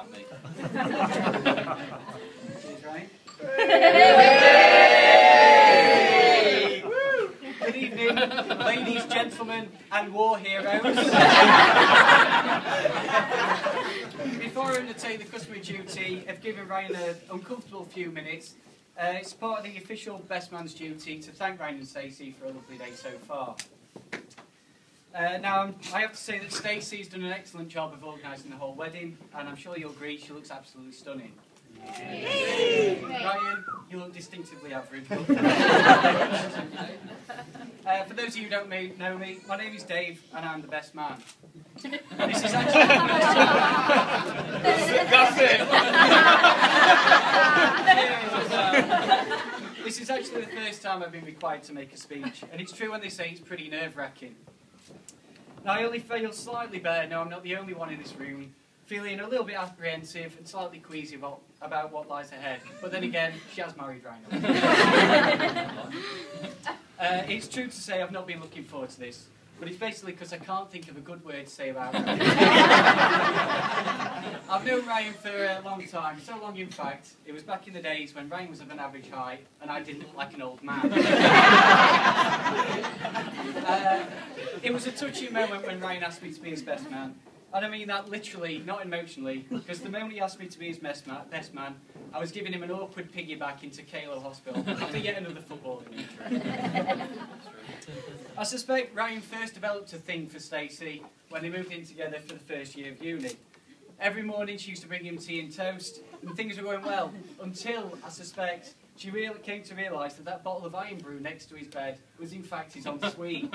me. Cheers, Ryan. Hey! Good evening, ladies, gentlemen, and war heroes. Before I undertake the customary duty of giving Ryan an uncomfortable few minutes, it's part of the official best man's duty to thank Ryan and Stacey for a lovely day so far. Now, I have to say that Stacey's done an excellent job of organising the whole wedding, and I'm sure you'll agree she looks absolutely stunning. Ryan, you look distinctively average. For those of you who don't know me, my name is Dave, and I'm the best man. This is actually That's it! This is actually the first time I've been required to make a speech, and it's true when they say it's pretty nerve-wracking. Now, I only feel slightly better now I'm not the only one in this room, feeling a little bit apprehensive and slightly queasy about what lies ahead. But then again, she has married Ryan. It's true to say I've not been looking forward to this, but it's basically because I can't think of a good word to say about it. I've known Ryan for a long time, so long in fact, it was back in the days when Ryan was of an average height and I didn't look like an old man. It was a touching moment when Ryan asked me to be his best man. And I mean that literally, not emotionally, because the moment he asked me to be his best man, I was giving him an awkward piggyback into Kalo Hospital after yet another footballing injury. I suspect Ryan first developed a thing for Stacey when they moved in together for the first year of uni. Every morning she used to bring him tea and toast, and things were going well, until, I suspect, she came to realise that that bottle of iron brew next to his bed was in fact his ensuite. He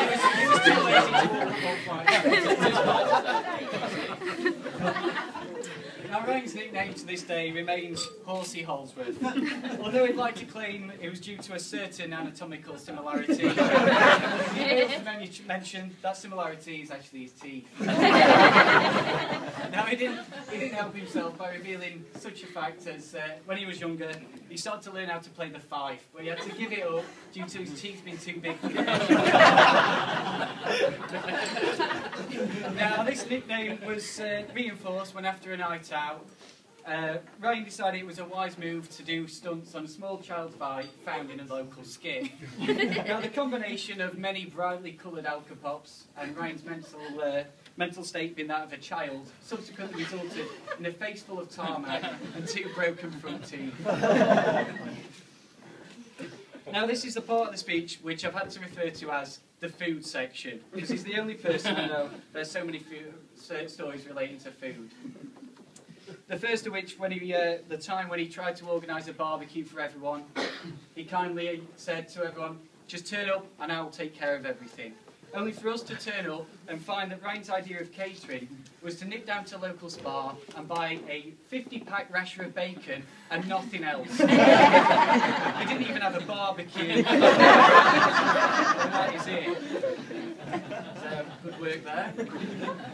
was too lazy to walk. Now, Ryan's nickname to this day remains Horsey Holsworth, although he'd like to claim it was due to a certain anatomical similarity. He fails to mention that similarity is actually his teeth. Now, he didn't help himself by revealing such a fact as when he was younger, he started to learn how to play the fife, but he had to give it up due to his teeth being too big for him. Now, this nickname was reinforced when, after a night out, Ryan decided it was a wise move to do stunts on a small child's bike found in a local skip. Now, the combination of many brightly coloured alcopops and Ryan's mental state being that of a child subsequently resulted in a face full of tarmac and 2 broken front teeth. Now, this is the part of the speech which I've had to refer to as the food section, because he's the only person I know there's so many stories relating to food. The first of which, the time when he tried to organise a barbecue for everyone, he kindly said to everyone, "Just turn up and I'll take care of everything." Only for us to turn up and find that Ryan's idea of catering was to nip down to a local spa and buy a 50-pack rasher of bacon and nothing else. We didn't even have a barbecue. And that is it. So, good work there.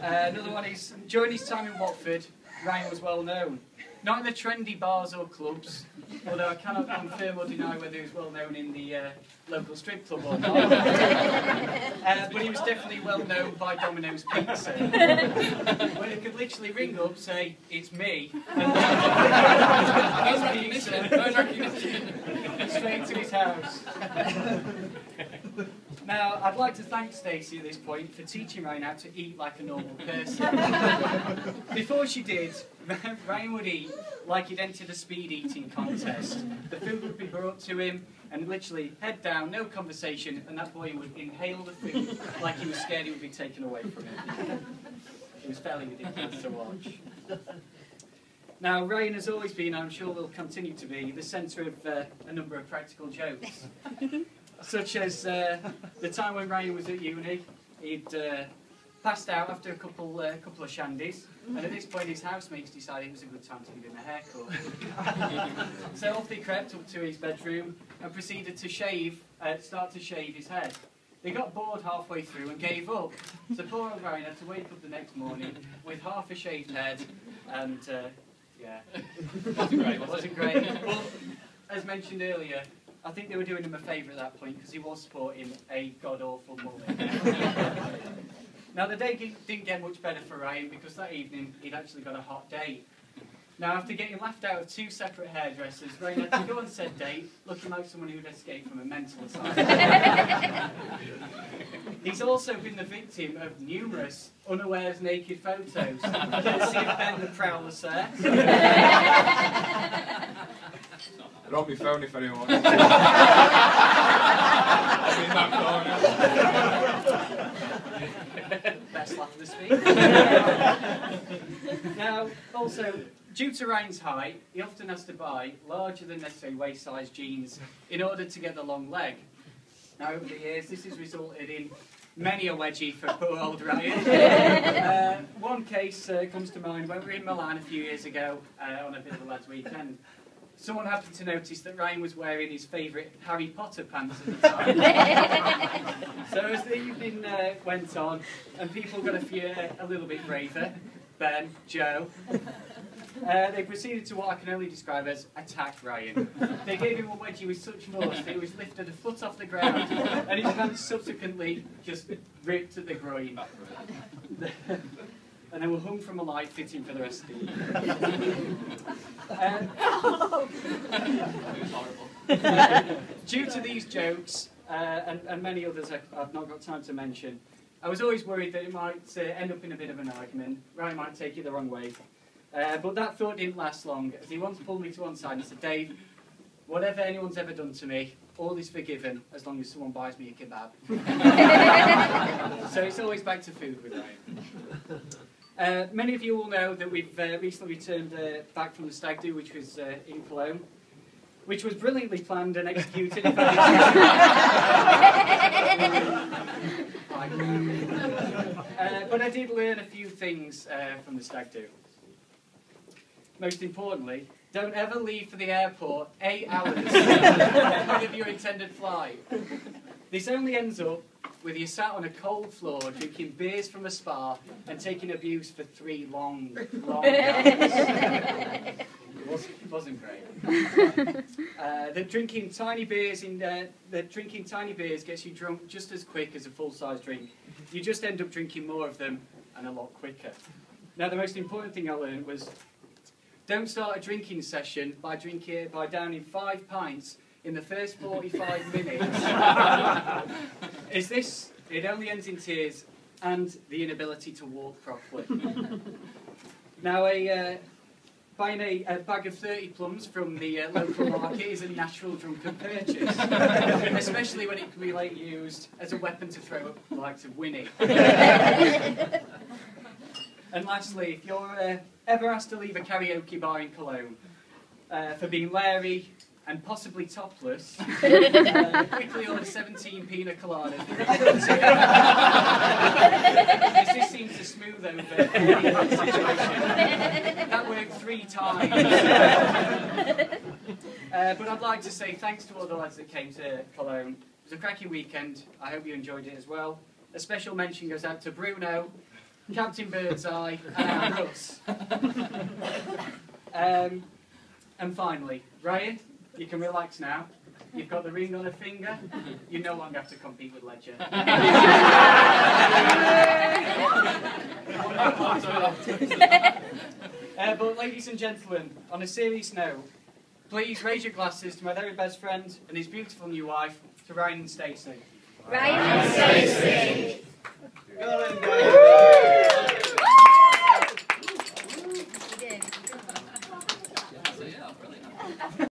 Another one is, during his time in Watford, Ryan was well known. Not in the trendy bars or clubs, although I cannot confirm or deny whether he was well known in the local strip club or not. But he was definitely well known by Domino's Pizza, where he could literally ring up, say, "It's me," and straight to his house. Now, I'd like to thank Stacey at this point for teaching Ryan how to eat like a normal person. Before she did, Ryan would eat like he'd entered a speed eating contest. The food would be brought to him, and literally, head down, no conversation, and that boy would inhale the food like he was scared it would be taken away from him. It was fairly ridiculous to watch. Now, Ryan has always been, and I'm sure will continue to be, the centre of a number of practical jokes. Such as the time when Ryan was at uni, he'd passed out after a couple of shandies, and at this point his housemates decided it was a good time to give him a haircut. So off they crept up to his bedroom and proceeded to start to shave his head. They got bored halfway through and gave up. So poor old Ryan had to wake up the next morning with half a shaved head, and yeah, wasn't great. But as mentioned earlier, I think they were doing him a favour at that point because he was sporting a god-awful mullet. Now, the day didn't get much better for Ryan because that evening he'd actually got a hot date. Now, after getting laughed out of 2 separate hairdressers, Ryan had to go on said date looking like someone who'd escaped from a mental asylum. He's also been the victim of numerous unawares naked photos. Courtesy of Ben the Prowler, sir. Drop my phone if anyone wants. I'll be in that corner. Best laugh of the speech. Now, also, due to Ryan's height, he often has to buy larger than necessary waist-size jeans in order to get the long leg. Now, over the years, this has resulted in many a wedgie for poor old Ryan. One case comes to mind when we were in Milan a few years ago on a bit of a lads' weekend. Someone happened to notice that Ryan was wearing his favourite Harry Potter pants at the time. So as the evening went on, and people got a little bit braver, Ben, Joe, they proceeded to what I can only describe as attack Ryan. They gave him a wedgie with such force that he was lifted a foot off the ground, and his pants subsequently just ripped at the groin. And they were hung from a light fitting for the rest of the evening. Due to these jokes, and many others I've not got time to mention, I was always worried that it might end up in a bit of an argument. Ryan might take it the wrong way. But that thought didn't last long, as he once pulled me to one side and said, "Dave, whatever anyone's ever done to me, all is forgiven as long as someone buys me a kebab." So it's always back to food with Ryan. Many of you all know that we've recently returned back from the stag do, which was in Cologne, which was brilliantly planned and executed. But I did learn a few things from the stag do. Most importantly, don't ever leave for the airport 8 hours ahead of your intended flight. This only ends up with you sat on a cold floor drinking beers from a spa and taking abuse for 3 long hours. It wasn't great. Drinking tiny beers gets you drunk just as quick as a full-size drink. You just end up drinking more of them and a lot quicker. Now, the most important thing I learned was don't start a drinking session by downing 5 pints in the first 45 minutes. It only ends in tears and the inability to walk properly. Now, buying a bag of 30 plums from the local market is a natural drunken purchase, especially when it can be later used as a weapon to throw up the likes of Winnie. And lastly, if you're ever asked to leave a karaoke bar in Cologne for being leery and possibly topless, quickly order 17 pina coladas. This seems to smooth over any situation. That worked 3 times. But I'd like to say thanks to all the lads that came to Cologne. It was a cracking weekend. I hope you enjoyed it as well. A special mention goes out to Bruno, Captain Birdseye, and Russ. And finally, Ryan, you can relax now. You've got the ring on a finger. You no longer have to compete with Ledger. But ladies and gentlemen, on a serious note, please raise your glasses to my very best friend and his beautiful new wife, to Ryan and Stacey. Ryan and Stacey.